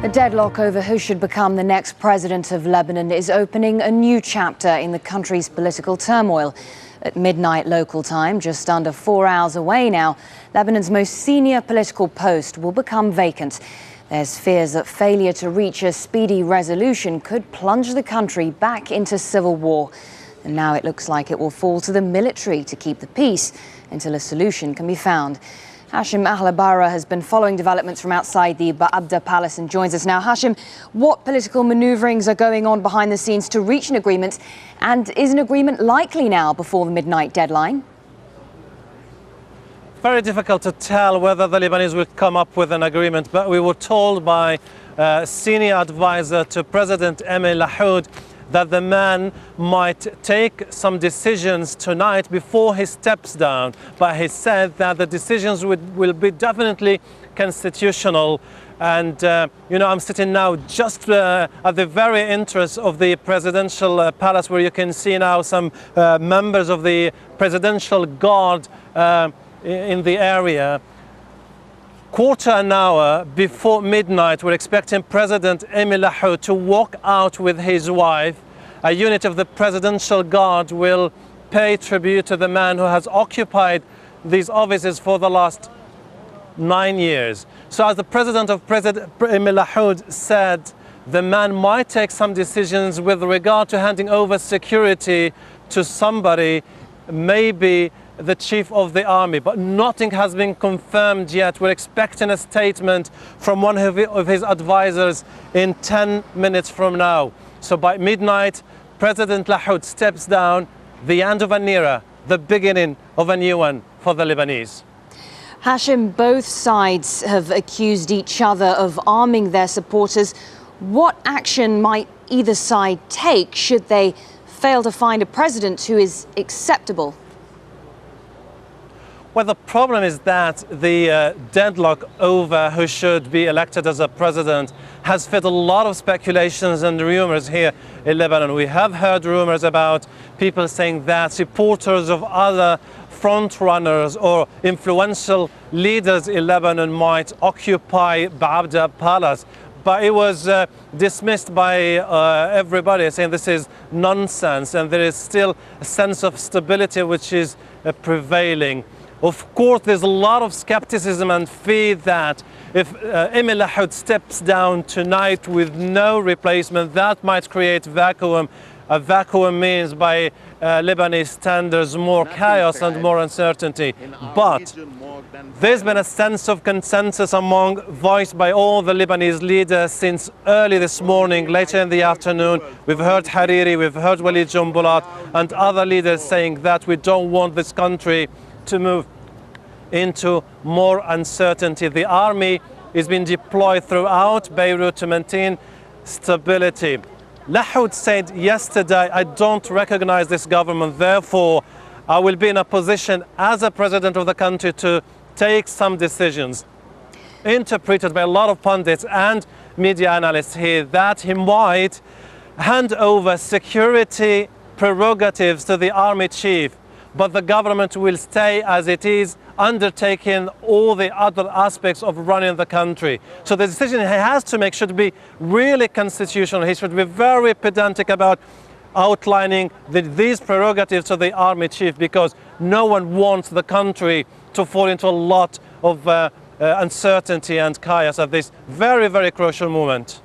A deadlock over who should become the next president of Lebanon is opening a new chapter in the country's political turmoil. At midnight local time, just under 4 hours away now, Lebanon's most senior political post will become vacant. There's fears that failure to reach a speedy resolution could plunge the country back into civil war. And now it looks like it will fall to the military to keep the peace until a solution can be found. Hashim Ahlabara has been following developments from outside the Ba'abda Palace and joins us now. Hashim, what political manoeuvrings are going on behind the scenes to reach an agreement? And is an agreement likely now before the midnight deadline? Very difficult to tell whether the Lebanese will come up with an agreement, but we were told by senior advisor to President Emil Lahoud that the man might take some decisions tonight before he steps down. But he said that the decisions will be definitely constitutional. And, I'm sitting now just at the very entrance of the presidential palace, where you can see now some members of the presidential guard in the area. Quarter an hour before midnight, we're expecting President Emil Lahoud to walk out with his wife. A unit of the presidential guard will pay tribute to the man who has occupied these offices for the last 9 years. So as the president Emil Lahoud said, the man might take some decisions with regard to handing over security to somebody, maybe the chief of the army, but nothing has been confirmed yet. We're expecting a statement from one of his advisors in 10 minutes from now. So by midnight, President Lahoud steps down, the end of an era, the beginning of a new one for the Lebanese. Hashim, both sides have accused each other of arming their supporters. What action might either side take should they fail to find a president who is acceptable? Well, the problem is that the deadlock over who should be elected as a president has fed a lot of speculations and rumors here in Lebanon. We have heard rumors about people saying that supporters of other frontrunners or influential leaders in Lebanon might occupy Ba'abda Palace. But it was dismissed by everybody, saying this is nonsense, and there is still a sense of stability which is prevailing. Of course, there's a lot of skepticism and fear that if Emil Lahoud steps down tonight with no replacement, that might create vacuum. A vacuum means, by Lebanese standards, more chaos and more uncertainty. But there's been a sense of consensus voiced by all the Lebanese leaders since early this morning. Later in the afternoon, we've heard Hariri, we've heard Walid Jumblat and other leaders saying that we don't want this country to move into more uncertainty. The army is being deployed throughout Beirut to maintain stability. Lahoud said yesterday, I don't recognize this government, therefore I will be in a position as a president of the country to take some decisions. Interpreted by a lot of pundits and media analysts here that he might hand over security prerogatives to the army chief, but the government will stay as it is, undertaking all the other aspects of running the country. So the decision he has to make should be really constitutional. He should be very pedantic about outlining these prerogatives to the army chief, because no one wants the country to fall into a lot of uncertainty and chaos at this very, very crucial moment.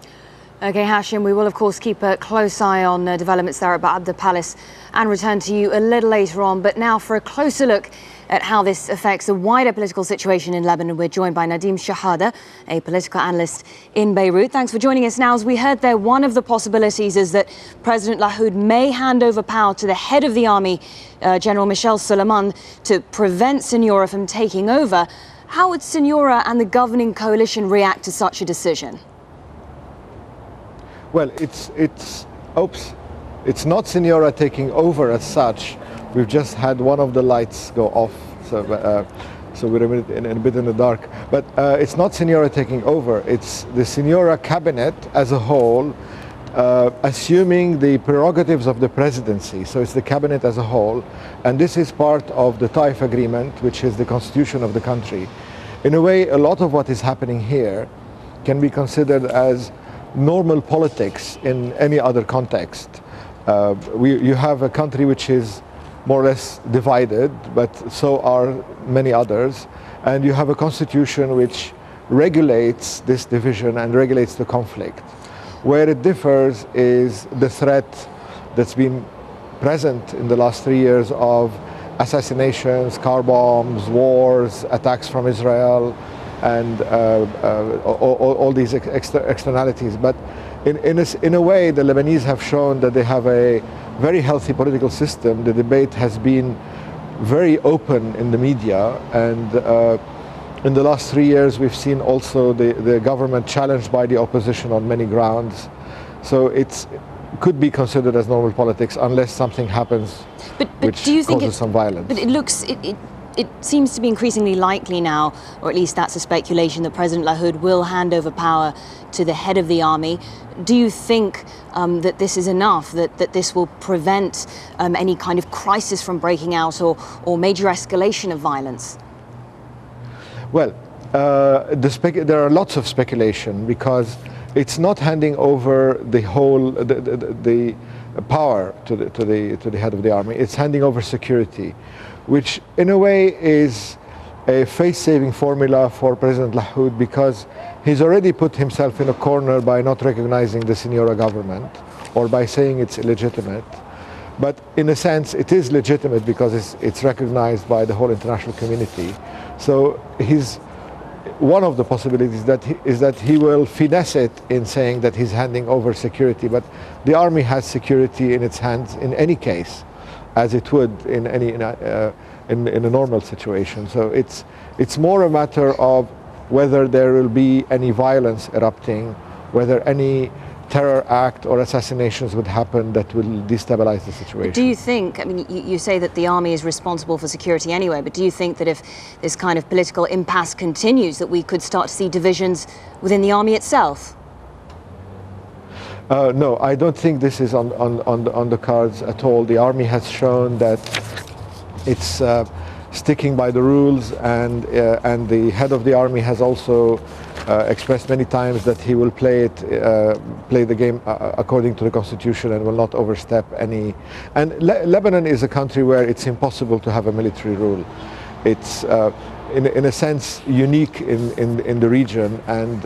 OK, Hashim, we will of course keep a close eye on developments there at Ba'abda Palace and return to you a little later on. But now for a closer look at how this affects the wider political situation in Lebanon, we're joined by Nadim Shahada, a political analyst in Beirut. Thanks for joining us. Now, as we heard there, one of the possibilities is that President Lahoud may hand over power to the head of the army, General Michel Suleiman, to prevent Sinura from taking over. How would Sinura and the governing coalition react to such a decision? Well, it's not Sinura taking over as such. We've just had one of the lights go off, so we're a bit in the dark. But it's not Sinura taking over. It's the Sinura cabinet as a whole, assuming the prerogatives of the presidency. So it's the cabinet as a whole, and this is part of the Taif agreement, which is the constitution of the country. In a way, a lot of what is happening here can be considered as normal politics in any other context. You have a country which is more or less divided, but so are many others, and you have a constitution which regulates this division and regulates the conflict. Where it differs is the threat that's been present in the last 3 years of assassinations, car bombs, wars, attacks from Israel, and all these externalities. But in a way, the Lebanese have shown that they have a very healthy political system. The debate has been very open in the media, and in the last 3 years we've seen also the government challenged by the opposition on many grounds. So it could be considered as normal politics unless something happens which do you think causes some violence. But it seems to be increasingly likely now, or at least that's a speculation, that President Lahoud will hand over power to the head of the army. Do you think that this is enough, that this will prevent any kind of crisis from breaking out or major escalation of violence? Well, there are lots of speculation, because it's not handing over the whole the power to the head of the army. It's handing over security, which in a way is a face-saving formula for President Lahoud, because he's already put himself in a corner by not recognizing the Seniora government or by saying it's illegitimate. But in a sense, it is legitimate because it's recognized by the whole international community. So one of the possibilities is that he will finesse it in saying that he's handing over security, but the army has security in its hands in any case, as it would in a normal situation. So it's more a matter of whether there will be any violence erupting, whether any terror act or assassinations would happen that will destabilize the situation. Do you think, I mean, you say that the army is responsible for security anyway, but do you think that if this kind of political impasse continues, that we could start to see divisions within the army itself? No, I don't think this is on the cards at all. The army has shown that it's sticking by the rules, and the head of the army has also expressed many times that he will play the game according to the constitution and will not overstep any. And Lebanon is a country where it's impossible to have a military rule. It's in a sense unique in the region, and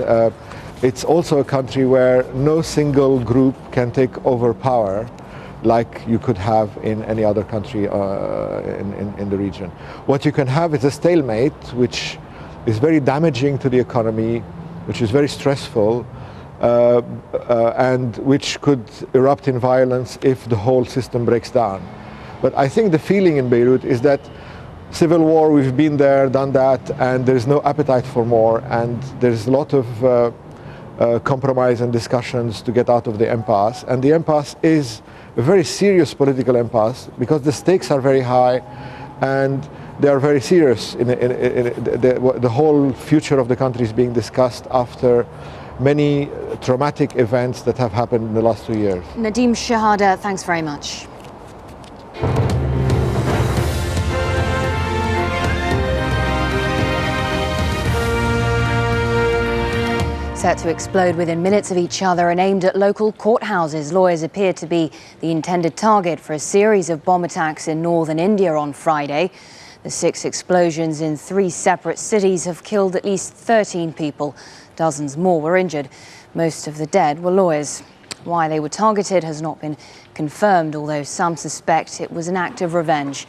it's also a country where no single group can take over power like you could have in any other country in the region. What you can have is a stalemate, which is very damaging to the economy, which is very stressful, and which could erupt in violence if the whole system breaks down. But I think the feeling in Beirut is that civil war, we've been there, done that, and there's no appetite for more, and there's a lot of compromise and discussions to get out of the impasse. And the impasse is a very serious political impasse, because the stakes are very high and they are very serious. The whole future of the country is being discussed after many traumatic events that have happened in the last 2 years. Nadim Shahada, thanks very much. Set to explode within minutes of each other and aimed at local courthouses, lawyers appear to be the intended target for a series of bomb attacks in northern India on Friday. The 6 explosions in 3 separate cities have killed at least 13 people. Dozens more were injured. Most of the dead were lawyers. Why they were targeted has not been confirmed, although some suspect it was an act of revenge.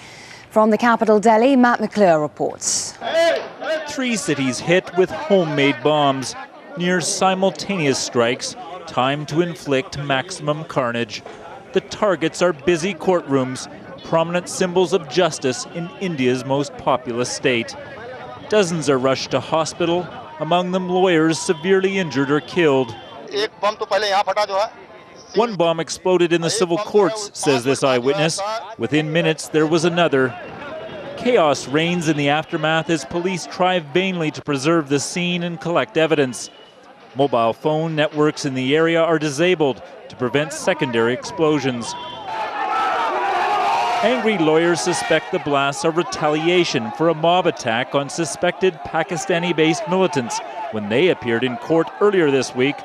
From the capital, Delhi, Matt McClure reports. 3 cities hit with homemade bombs. Near simultaneous strikes, timed to inflict maximum carnage. The targets are busy courtrooms, prominent symbols of justice in India's most populous state. Dozens are rushed to hospital, among them lawyers severely injured or killed. One bomb exploded in the civil courts, says this eyewitness. Within minutes, there was another. Chaos reigns in the aftermath as police try vainly to preserve the scene and collect evidence. Mobile phone networks in the area are disabled to prevent secondary explosions. Angry lawyers suspect the blasts are retaliation for a mob attack on suspected Pakistani-based militants When they appeared in court earlier this week,